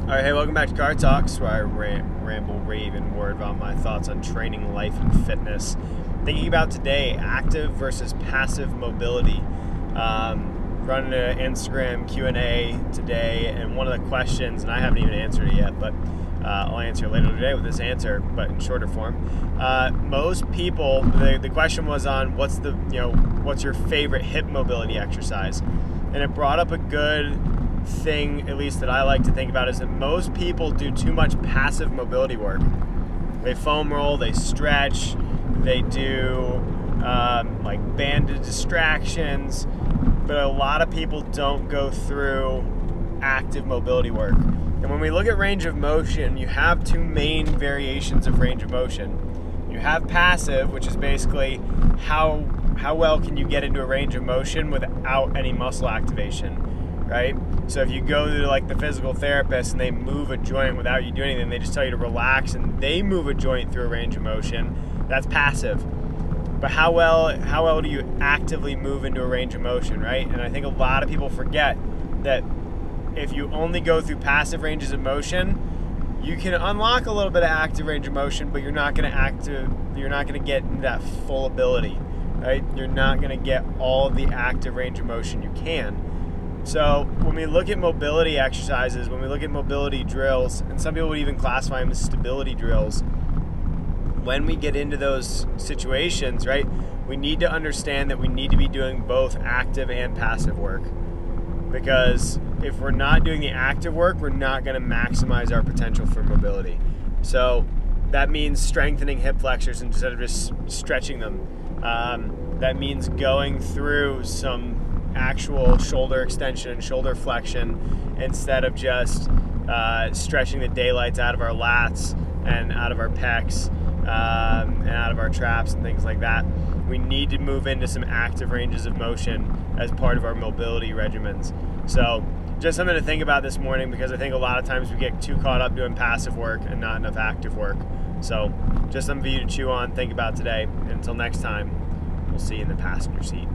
All right, hey, welcome back to Car Talks, where I ramble, rave, and word about my thoughts on training, life, and fitness. Thinking about today, active versus passive mobility. Running an Instagram Q&A today, and one of the questions, and I haven't even answered it yet, but I'll answer it later today with this answer, but in shorter form. Most people, the question was on what's your favorite hip mobility exercise, and it brought up a good thing, at least that I like to think about, is that most people do too much passive mobility work. They foam roll, they stretch, they do like banded distractions, but a lot of people don't go through active mobility work. And when we look at range of motion, you have two main variations of range of motion. You have passive, which is basically how well can you get into a range of motion without any muscle activation, right? So if you go to like the physical therapist and they move a joint without you doing anything, they just tell you to relax and they move a joint through a range of motion, that's passive. But how well do you actively move into a range of motion, right? And I think a lot of people forget that if you only go through passive ranges of motion, you can unlock a little bit of active range of motion, but you're not going to get into that full ability, right? You're not going to get all of the active range of motion you can. So when we look at mobility exercises, when we look at mobility drills, and some people would even classify them as stability drills, when we get into those situations, right, we need to understand that we need to be doing both active and passive work. Because if we're not doing the active work, we're not going to maximize our potential for mobility. So that means strengthening hip flexors instead of just stretching them. That means going through some actual shoulder extension and shoulder flexion instead of just stretching the daylights out of our lats and out of our pecs and out of our traps and things like that. We need to move into some active ranges of motion as part of our mobility regimens. So just something to think about this morning, because I think a lot of times we get too caught up doing passive work and not enough active work. So just something for you to chew on, think about today. And until next time, we'll see you in the passenger seat.